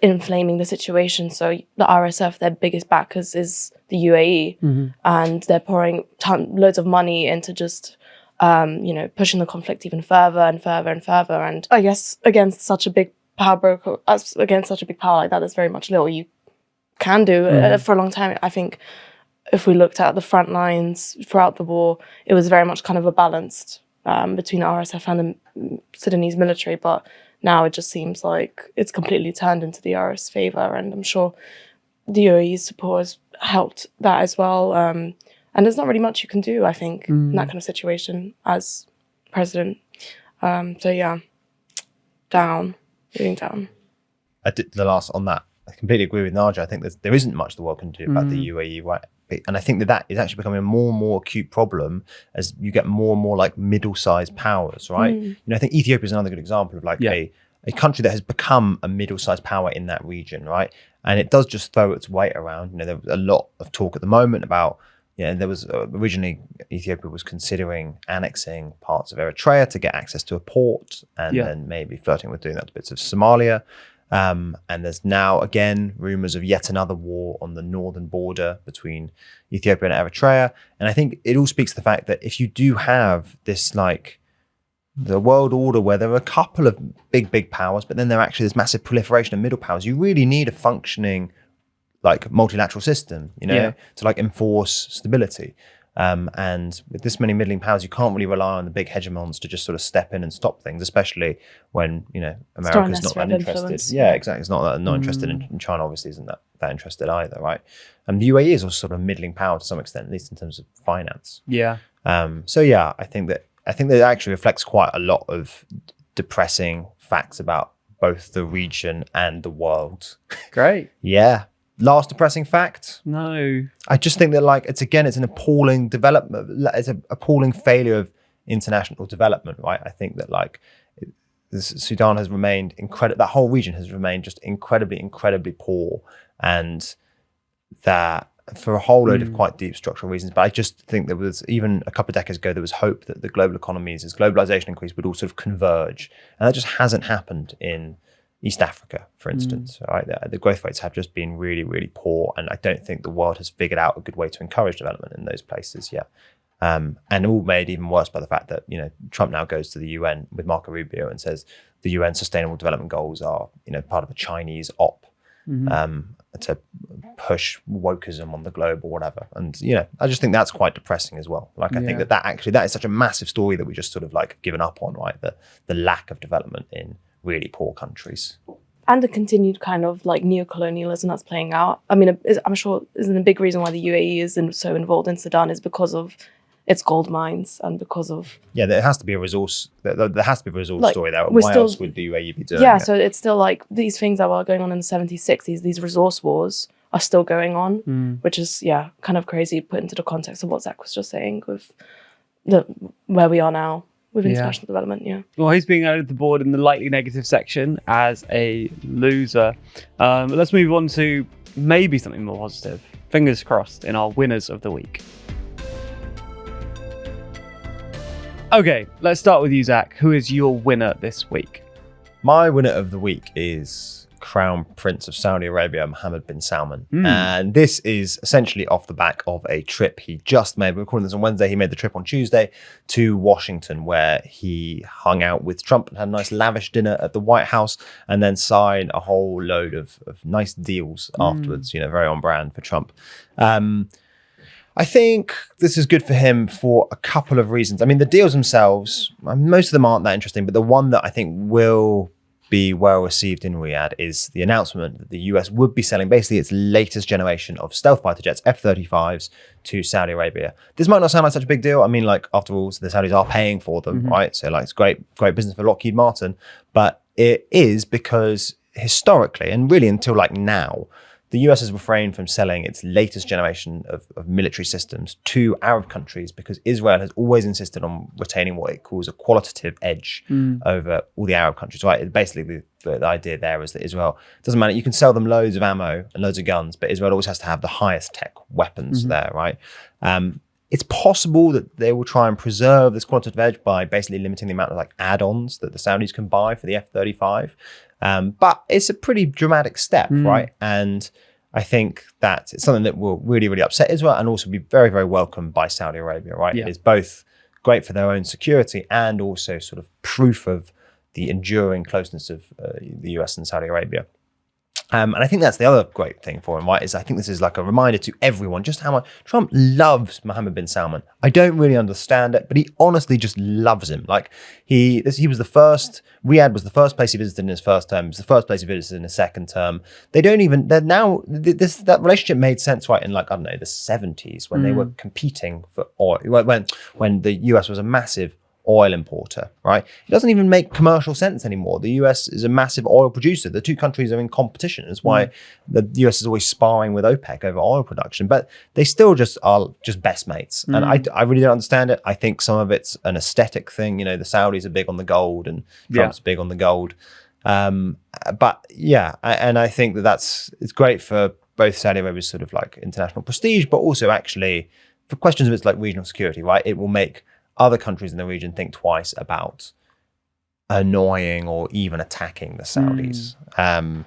inflaming the situation. So the RSF, their biggest backers is the UAE, and they're pouring loads of money into just pushing the conflict even further and further and further. And I guess against such a big power broker, against such a big power like that, there's very much little you can do. For a long time, I think if we looked at the front lines throughout the war, it was very much kind of a balanced between the RSF and the Sudanese military, but now it just seems like it's completely turned into the RS favour, and I'm sure the UAE's support has helped that as well. And there's not really much you can do, I think, in that kind of situation as president. So yeah, moving down. I did the last on that. I completely agree with Naja. I think there isn't much the world can do about the UAE, right? And I think that is actually becoming a more and more acute problem as you get more and more like middle-sized powers, right? You know, I think Ethiopia is another good example of like a country that has become a middle-sized power in that region, right? And it does just throw its weight around. You know, there was a lot of talk at the moment about, you know, there was originally Ethiopia was considering annexing parts of Eritrea to get access to a port, and then maybe flirting with doing that to bits of Somalia. And there's now, again, rumors of yet another war on the northern border between Ethiopia and Eritrea. And I think it all speaks to the fact that if you do have this, like, the world order where there are a couple of big powers, but then there actually is massive proliferation of middle powers, you really need a functioning, like, multilateral system, you know, to, like, enforce stability. And with this many middling powers, you can't really rely on the big hegemons to just sort of step in and stop things, especially when, you know, America's not that interested. Yeah, exactly. It's not interested in China, obviously isn't that interested either, right? And the UAE is also sort of a middling power to some extent, at least in terms of finance. Yeah. So yeah, I think that actually reflects quite a lot of depressing facts about both the region and the world. Great. Yeah. Last depressing fact? No. I just think that, like, it's an appalling development. It's an appalling failure of international development, right? I think that, like, Sudan has remained incredible. That whole region has remained just incredibly poor, and that for a whole load of quite deep structural reasons. But I just think there was, even a couple of decades ago, there was hope that the global economies, as globalization increased, would all sort of converge, and that just hasn't happened in East Africa, for instance, right? The growth rates have just been really poor, and I don't think the world has figured out a good way to encourage development in those places yet. And all made even worse by the fact that, you know, Trump now goes to the UN with Marco Rubio and says the UN Sustainable Development Goals are, you know, part of a Chinese op to push wokeism on the globe or whatever. And, you know, I just think that's quite depressing as well. Like, I think that is such a massive story that we just sort of like given up on, right? The lack of development in really poor countries. And the continued kind of like neocolonialism that's playing out. I mean, I'm sure isn't a big reason why the UAE is so involved in Sudan is because of its gold mines and because of... Yeah, there has to be a resource. There has to be a resource story there. Why else would the UAE be doing it? So it's still like these things that were going on in the 70s, 60s, these resource wars are still going on, which is, kind of crazy put into the context of what Zach was just saying with where we are now. With international development, Well, he's being added to the board in the lightly negative section as a loser. Let's move on to maybe something more positive. Fingers crossed in our winners of the week. Okay, let's start with you, Zach. Who is your winner this week? My winner of the week is Crown Prince of Saudi Arabia, Mohammed bin Salman. And this is essentially off the back of a trip he just made. We're recording this on Wednesday. He made the trip on Tuesday to Washington, where he hung out with Trump and had a nice lavish dinner at the White House, and then signed a whole load of nice deals afterwards, you know, very on brand for Trump. I think this is good for him for a couple of reasons. I mean, the deals themselves, most of them aren't that interesting, but the one that I think will be well received in Riyadh is the announcement that the US would be selling basically its latest generation of stealth fighter jets, F-35s, to Saudi Arabia. This might not sound like such a big deal. I mean, like, after all, the Saudis are paying for them, right? So, like, it's great business for Lockheed Martin. But it is because historically, and really until like now, the US has refrained from selling its latest generation of military systems to Arab countries because Israel has always insisted on retaining what it calls a qualitative edge over all the Arab countries, right? Basically, the idea there is that Israel, doesn't matter, you can sell them loads of ammo and loads of guns, but Israel always has to have the highest tech weapons there, right? It's possible that they will try and preserve this qualitative edge by basically limiting the amount of like add-ons that the Saudis can buy for the F-35. But it's a pretty dramatic step, right? And I think that it's something that will really upset Israel and also be very, very welcome by Saudi Arabia, right? It's both great for their own security and also sort of proof of the enduring closeness of the US and Saudi Arabia. And I think that's the other great thing for him, right? Is I think this is like a reminder to everyone just how much Trump loves Mohammed bin Salman. I don't really understand it, but he honestly just loves him. Like he was the first. Riyadh was the first place he visited in his first term. It was the first place he visited in his second term. That relationship made sense, right? In like, I don't know, the 70s when they were competing for oil. When the US was a massive oil importer, right? It doesn't even make commercial sense anymore. The US is a massive oil producer. The two countries are in competition. That's why the US is always sparring with OPEC over oil production, but they still just are just best mates. And I really don't understand it. I think some of it's an aesthetic thing. You know, the Saudis are big on the gold and Trump's big on the gold. But yeah, and I think it's great for both Saudi Arabia's sort of like international prestige, but also actually for questions of its like regional security, right? It will make other countries in the region think twice about annoying or even attacking the Saudis. And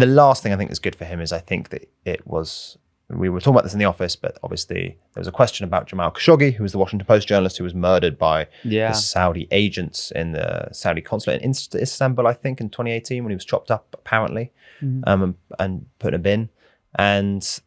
the last thing I think is good for him is I think that we were talking about this in the office, but obviously there was a question about Jamal Khashoggi, who was the Washington Post journalist who was murdered by the Saudi agents in the Saudi consulate in Istanbul, I think, in 2018 when he was chopped up, apparently, and put in a bin. And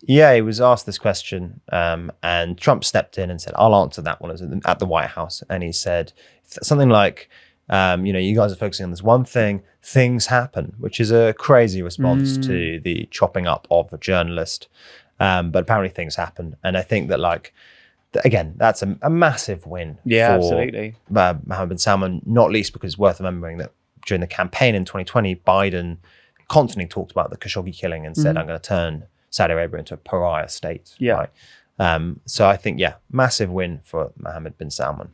yeah, he was asked this question, and Trump stepped in and said, I'll answer that one at the White House. And he said something like, you guys are focusing on this one thing, things happen, which is a crazy response to the chopping up of a journalist. But apparently things happen. And I think that again, that's a massive win for absolutely. Mohammed bin Salman, not least because it's worth remembering that during the campaign in 2020, Biden constantly talked about the Khashoggi killing and said, I'm going to turn Saudi Arabia into a pariah state. Right? So I think, massive win for Mohammed bin Salman.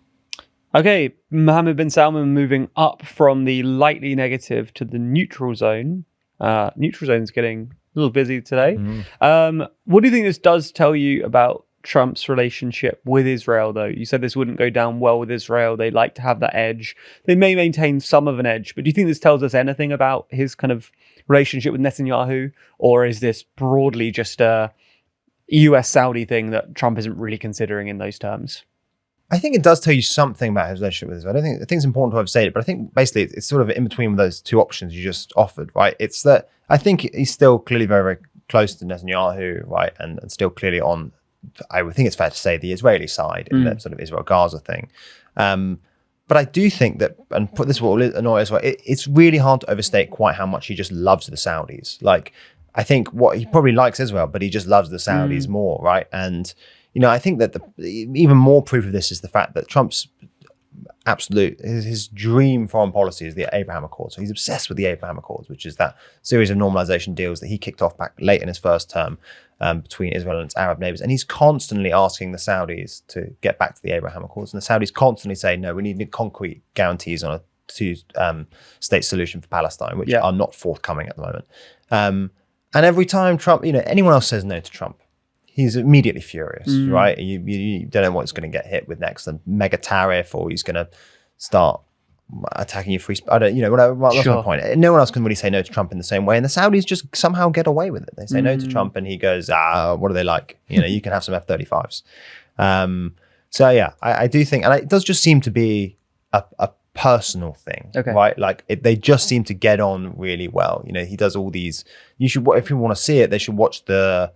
Okay, Mohammed bin Salman moving up from the lightly negative to the neutral zone. Neutral zone's getting a little busy today. What do you think this does tell you about Trump's relationship with Israel, though? You said this wouldn't go down well with Israel. They like to have that edge. They may maintain some of an edge, but do you think this tells us anything about his kind of relationship with Netanyahu, or is this broadly just a US-Saudi thing that Trump isn't really considering in those terms? I think it does tell you something about his relationship with Israel. I think it's important to overstate it, but I think basically it's sort of in between those two options you just offered, right? It's that I think he's still clearly very, very close to Netanyahu, right? And still clearly on, I would think it's fair to say, the Israeli side in the sort of Israel-Gaza thing. But I do think that, and this will annoy us, it's really hard to overstate quite how much he just loves the Saudis. Like, I think what he probably likes Israel, but he just loves the Saudis more, right? And, I think that even more proof of this is the fact that Trump's his dream foreign policy is the Abraham Accords. So he's obsessed with the Abraham Accords, which is that series of normalization deals that he kicked off back late in his first term between Israel and its Arab neighbors. And he's constantly asking the Saudis to get back to the Abraham Accords. And the Saudis constantly say, no, we need concrete guarantees on a two-state solution for Palestine, which are not forthcoming at the moment. And every time Trump, anyone else says no to Trump, he's immediately furious, right? You don't know what's going to get hit with next, a mega tariff, or he's going to start attacking your free speech. I don't, whatever. That's my point. No one else can really say no to Trump in the same way, and the Saudis just somehow get away with it. They say no to Trump, and he goes, what are they like? You can have some F-35s. So yeah, I do think, and it does just seem to be a personal thing, right? Like they just seem to get on really well. He does all these. If you want to see it, they should watch the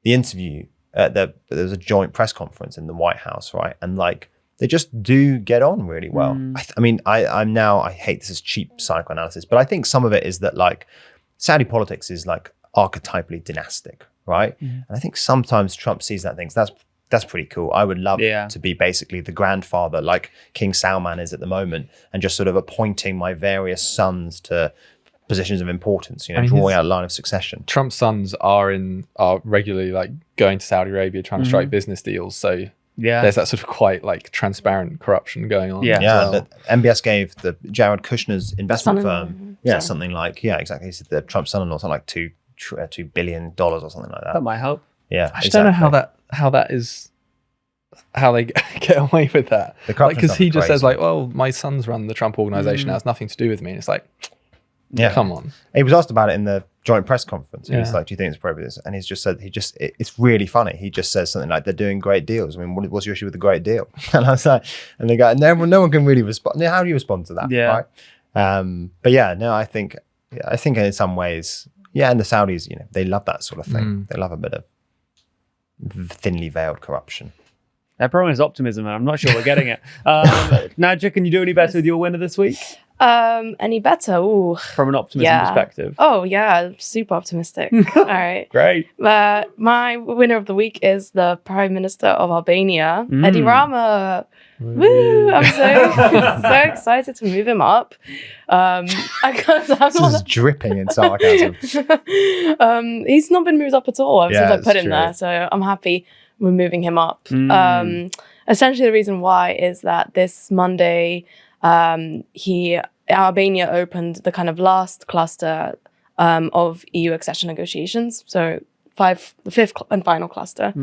interview. There was a joint press conference in the White House, right? And they just do get on really well. I hate this as cheap psychoanalysis, but I think some of it is that Saudi politics is archetypally dynastic, right? And I think sometimes Trump sees that things that's pretty cool. I would love to be basically the grandfather like King Salman is at the moment, and just sort of appointing my various sons to positions of importance, drawing out a line of succession. Trump's sons are regularly going to Saudi Arabia trying to strike business deals. So there's that sort of quite transparent corruption going on. The MBS gave the Jared Kushner's investment firm, something exactly. He said the Trump son-in-law, something like $2 billion or something like that. That might help. Yeah, I just don't know how that is. How they get away with that? Because he just says my sons run the Trump organization. That has nothing to do with me. And it's come on. He was asked about it in the joint press conference. He was like, do you think it's appropriate? And he's just said, it's really funny. He just says something like, they're doing great deals. I mean, what's your issue with a great deal? And I was like, and they go, no one can really respond. How do you respond to that? Right? But I think in some ways, Yeah, and the Saudis, they love that sort of thing. They love a bit of thinly veiled corruption. That problem is optimism, and I'm not sure we're getting it. Nadja, can you do any better with your winner this week? Any better? Ooh. From an optimism perspective. Oh, yeah. Super optimistic. All right. Great. My winner of the week is the Prime Minister of Albania, Edi Rama. Woo! I'm so excited to move him up. This is dripping in sarcasm. He's not been moved up at all since I put him true. there, so I'm happy we're moving him up. Essentially, the reason why is that this Monday, Albania opened the kind of last cluster of EU accession negotiations, so the fifth and final cluster.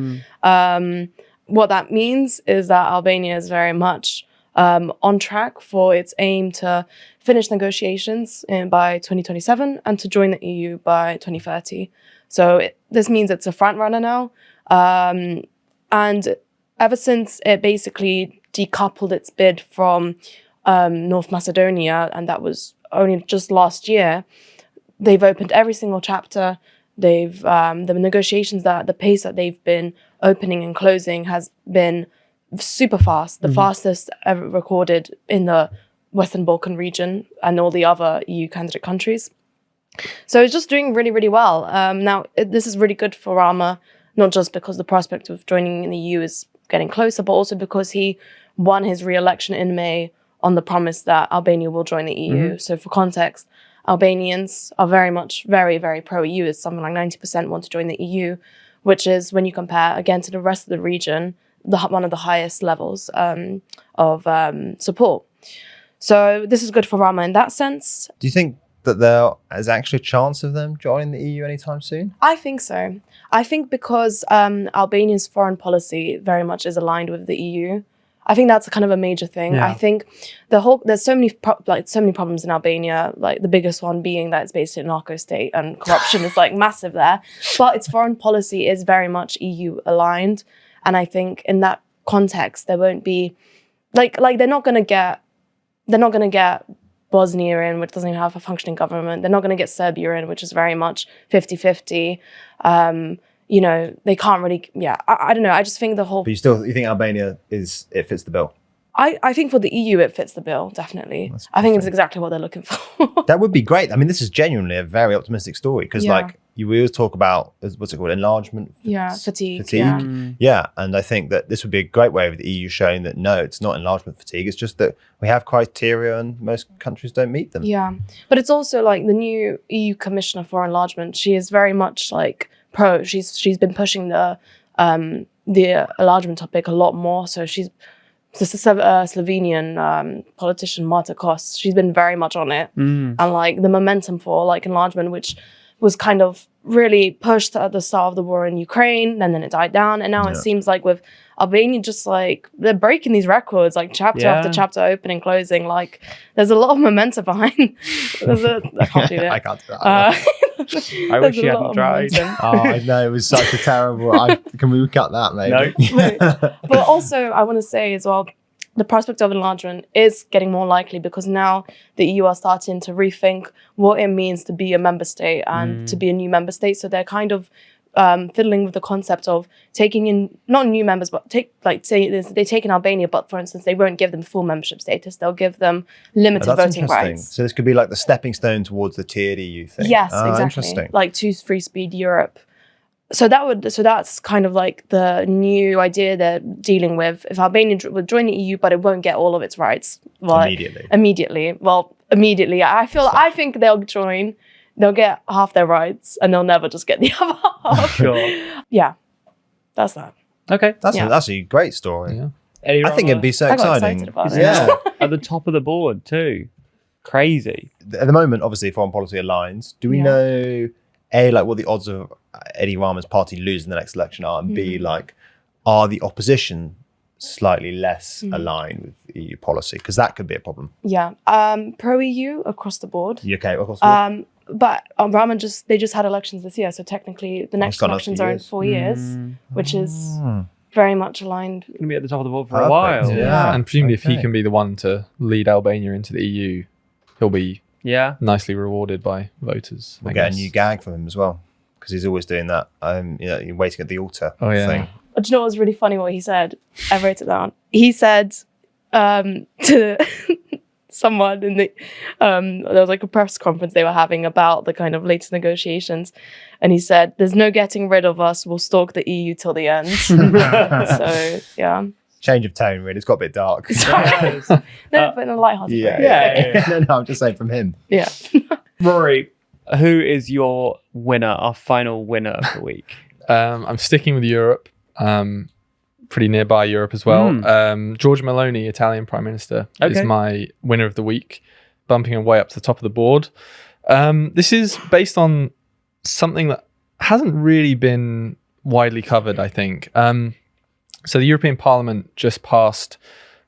What that means is that Albania is very much on track for its aim to finish negotiations by 2027 and to join the EU by 2030. So this means it's a front runner now. And ever since it basically decoupled its bid from North Macedonia, and that was only just last year, they've opened every single chapter. They've the negotiations, the pace that they've been opening and closing has been super fast, the fastest ever recorded in the Western Balkan region and all the other EU candidate countries. So it's just doing really, really well. Now, this is really good for Rama, not just because the prospect of joining in the EU is getting closer, but also because he won his re-election in May on the promise that Albania will join the EU. So for context, Albanians are very much very, very pro-EU. It's something like 90% want to join the EU, which is, when you compare, again, to the rest of the region, one of the highest levels of support. So this is good for Rama in that sense. Do you think that there is actually a chance of them joining the EU anytime soon? I think so. I think because Albania's foreign policy very much is aligned with the EU. I think that's kind of a major thing. Yeah. I think there's so many problems in Albania, like the biggest one being that it's basically a narco state and corruption is like massive there. But its foreign policy is very much EU aligned, and I think in that context there won't be like they're not gonna get Bosnia in, which doesn't even have a functioning government. They're not going to get Serbia in, which is very much 50-50. They can't really, I don't know. I just think the whole... But you think Albania it fits the bill? I think for the EU, it fits the bill, definitely. I think it's exactly what they're looking for. That would be great. I mean, this is genuinely a very optimistic story because we always talk about, what's it called, enlargement? Fatigue. Yeah, and I think that this would be a great way of the EU showing that, no, it's not enlargement fatigue. It's just that we have criteria and most countries don't meet them. Yeah, but it's also like the new EU Commissioner for Enlargement. She is very much like pro. She's been pushing the enlargement topic a lot more. So she's the Slovenian politician Marta Kos. She's been very much on it, and like the momentum for like enlargement, which was kind of really pushed at the start of the war in Ukraine, and then it died down, and now it seems like with Albania, just like they're breaking these records, like chapter after chapter, opening, closing. Like there's a lot of momentum behind. I can't do that. I can't do that. I wish you hadn't tried. I know, it was such a terrible... can we cut that, maybe? No. But also, I want to say as well, the prospect of enlargement is getting more likely because now the EU are starting to rethink what it means to be a member state and to be a new member state. So they're kind of fiddling with the concept of taking in, not new members, but they take in Albania, but for instance, they won't give them full membership status. They'll give them limited voting rights. So this could be like the stepping stone towards the tiered EU thing. Yes, exactly. Interesting. Like to free speed Europe. So that's kind of like the new idea they're dealing with. If Albania would join the EU, but it won't get all of its rights. Immediately. I think they'll join. They'll get half their rights, and they'll never just get the other half. Sure. Yeah, that's that. Okay. That's a great story. Yeah. I think it'd be so I got exciting. excited about it. Yeah. At the top of the board too. Crazy. At the moment, obviously, foreign policy aligns. Do we know, A, like what the odds of Edi Rama's party losing the next election are, and B, like, are the opposition slightly less aligned with EU policy? Because that could be a problem. Yeah. Pro-EU across the board. Okay, across the board. But Rama they just had elections this year, so technically the next elections are in 4 years, which is very much aligned. Going to be at the top of the board for a while. Yeah. And presumably if he can be the one to lead Albania into the EU, he'll be Yeah. nicely rewarded by voters. We'll get a new gag from him as well, because he's always doing that. You're waiting at the altar thing. Do you know what was really funny what he said? I wrote it down. He said to someone in the there was like a press conference they were having about the kind of latest negotiations, and he said, "There's no getting rid of us. We'll stalk the EU till the end." So yeah. Change of tone, really. It's got a bit dark. Sorry. No, but in a lighthearted way. Yeah. No, I'm just saying from him. Yeah. Rory, who is your winner, our final winner of the week? I'm sticking with Europe. Pretty nearby Europe as well. Giorgia Meloni, Italian Prime Minister, is my winner of the week, bumping her way up to the top of the board. This is based on something that hasn't really been widely covered, I think. So the European Parliament just passed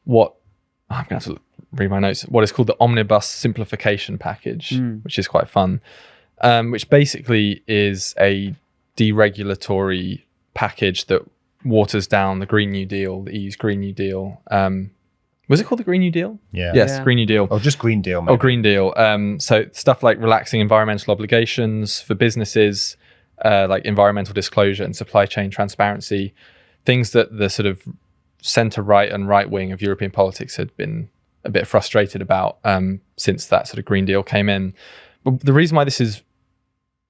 I'm going to have to read my notes, what is called the Omnibus Simplification Package, which is quite fun, which basically is a deregulatory package that waters down the Green New Deal, the EU's Green New Deal. Was it called the Green New Deal? Yeah. Yes, Green New Deal. Or just Green Deal, maybe. Oh, Green Deal. So stuff like relaxing environmental obligations for businesses, like environmental disclosure and supply chain transparency, things that the sort of centre-right and right-wing of European politics had been a bit frustrated about since that sort of Green Deal came in. But the reason why this is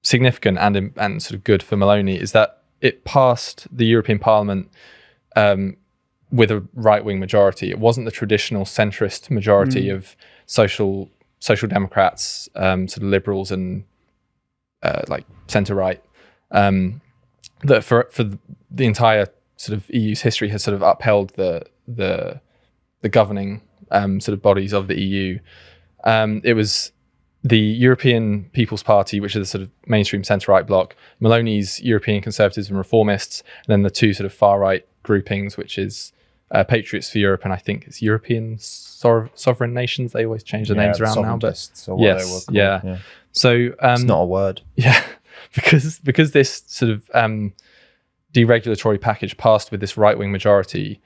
significant and sort of good for Meloni is that it passed the European Parliament with a right-wing majority. It wasn't the traditional centrist majority of social democrats, sort of liberals and like centre-right, that for the entire sort of EU's history has sort of upheld the governing sort of bodies of the EU. It was the European People's Party, which is a sort of mainstream centre-right bloc, Meloni's European Conservatives and Reformists, and then the two sort of far-right groupings, which is Patriots for Europe, and I think it's European Sovereign Nations. They always change the names around now, but yes, yeah. So it's not a word. Yeah, because this sort of deregulatory package passed with this right-wing majority,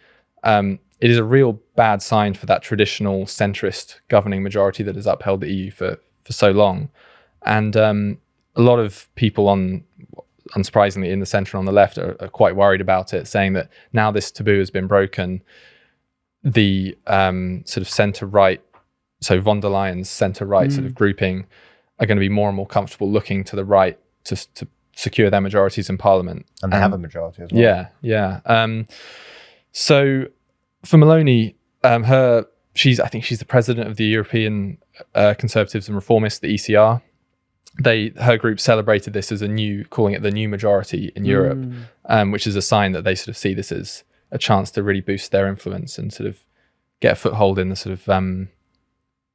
it is a real bad sign for that traditional centrist governing majority that has upheld the EU for so long. And a lot of people unsurprisingly in the centre and on the left are quite worried about it, saying that now this taboo has been broken, the sort of centre-right, so von der Leyen's centre-right sort of grouping are going to be more and more comfortable looking to the right to secure their majorities in Parliament. And they have a majority as well. Yeah. So for Meloni, I think she's the president of the European Conservatives and Reformists, the ECR. Her group celebrated this as calling it the new majority in Europe, which is a sign that they sort of see this as a chance to really boost their influence and sort of get a foothold in the sort of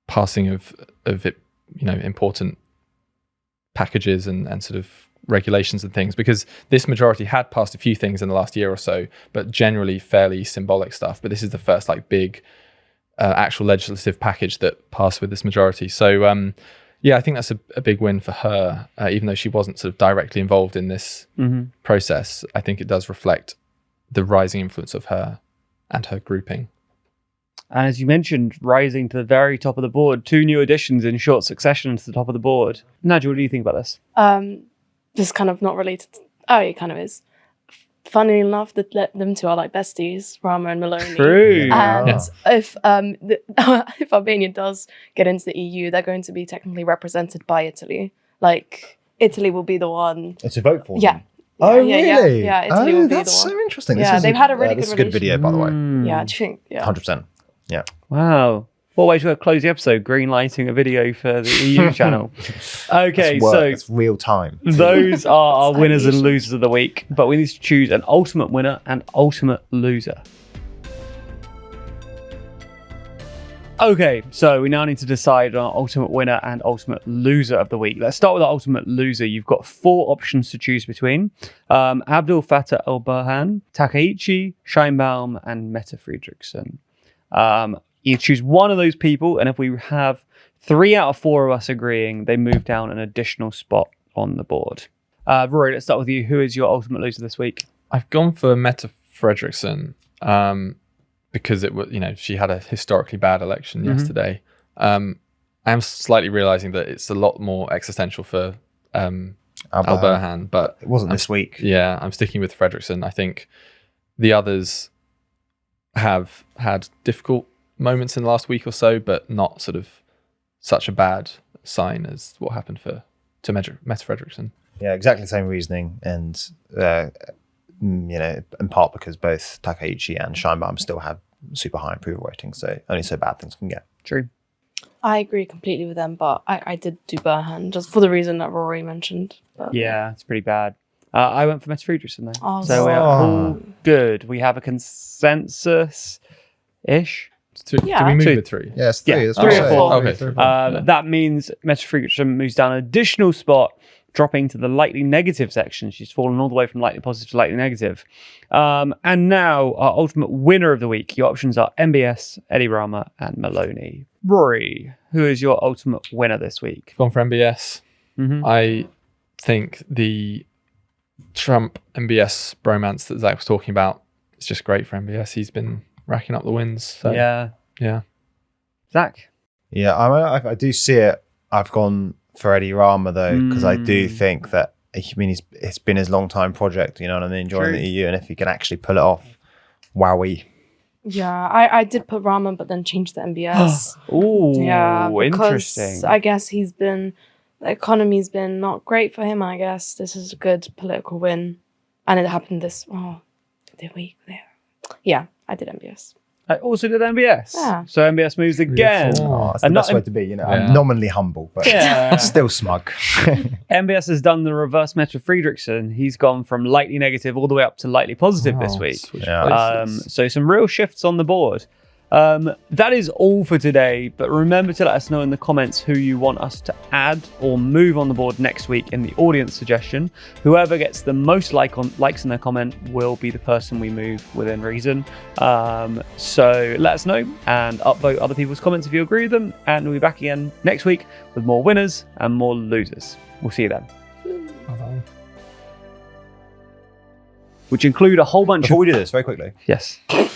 passing of it, important packages and sort of regulations and things, because this majority had passed a few things in the last year or so, but generally fairly symbolic stuff. But this is the first like big actual legislative package that passed with this majority. So I think that's a big win for her, even though she wasn't sort of directly involved in this process. I think it does reflect the rising influence of her and her grouping. And as you mentioned, rising to the very top of the board, 2 new additions in short succession to the top of the board. Nigel, what do you think about this? This kind of not related. It kind of is. Funny enough, that them two are like besties, Rama and Meloni. True. And if Albania does get into the EU, they're going to be technically represented by Italy. Like Italy will be the one. To vote for them. Yeah. Oh, really? Yeah, Italy will be the one. That's so interesting. Yeah, they've had a really good This is a good video, by the way. Yeah, do you think? Yeah. 100%. Yeah. Wow. What way to close the episode? Green lighting a video for the EU channel. Okay, so it's real time. Those are our winners and losers of the week, but we need to choose an ultimate winner and ultimate loser. Okay, so we now need to decide on our ultimate winner and ultimate loser of the week. Let's start with our ultimate loser. You've got 4 options to choose between. Abdul Fattah el-Burhan, Takaichi, Scheinbaum, and Mette Frederiksen. You choose one of those people, and if we have 3 out of 4 of us agreeing, they move down an additional spot on the board. Rory, let's start with you. Who is your ultimate loser this week? I've gone for Mette Frederiksen because it was, she had a historically bad election yesterday, and I am slightly realizing that it's a lot more existential for Alberhan, but it wasn't this week. Yeah, I'm sticking with Fredrickson. I think the others have had difficult moments in the last week or so, but not sort of such a bad sign as what happened to Meta Fredrickson. Yeah, exactly the same reasoning, and in part because both Takaichi and Scheinbaum still have super high approval ratings, so only so bad things can get. True. I agree completely with them, but I did do Burhan just for the reason that Rory mentioned. But, Yeah, it's pretty bad. I went for Meta Friedrichsen though. Oh, So we're all good. We have a consensus-ish. Do Yeah. we move Two. with 3? Yes, Yeah, 3. That's three what I or said. four. Okay. 3 or 4. That means Meta Friedrichsen moves down an additional spot, dropping to the lightly negative section. She's fallen all the way from lightly positive to lightly negative. And now our ultimate winner of the week. Your options are MBS, Eddie Rama, and Maloney. Rory, who is your ultimate winner this week? Gone for MBS. Mhm. I think the Trump MBS bromance that Zach was talking about is just great for MBS. He's been racking up the wins. So, Yeah. yeah. Zach? Yeah, I do see it. I've gone for Eddie Rama though, because I do think that, it's been his long time project, you know what I mean, joining True. the EU, and if he can actually pull it off, wowee. Yeah, I did put Raman, but then changed the MBS. Ooh, Yeah, because interesting. I guess the economy's been not great for him. I guess this is a good political win, and it happened the week. Yeah, I did MBS. I also did MBS. Yeah. So MBS moves again. Oh, That's the And best not- way to be, Yeah. I'm nominally humble, but Yeah. still smug. MBS has done the reverse Meta Friedrichsen. He's gone from lightly negative all the way up to lightly positive this Oh, week. switch Yeah. places. So some real shifts on the board. That is all for today, but remember to let us know in the comments who you want us to add or move on the board next week in the audience suggestion. Whoever gets the most likes in their comment will be the person we move within reason. So let us know and upvote other people's comments if you agree with them, and we'll be back again next week with more winners and more losers. We'll see you then. Bye-bye. Which include a whole bunch Before of... we do this, very quickly. Yes. What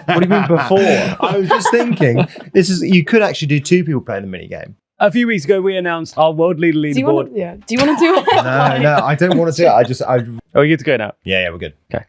do you mean before? I was just thinking, you could actually do 2 people playing the mini game. A few weeks ago, we announced our world leader Do you leaderboard. want to? Yeah. Do you want to do it? No, I don't want to do it. Oh, you get to go now. Yeah, we're good. Okay.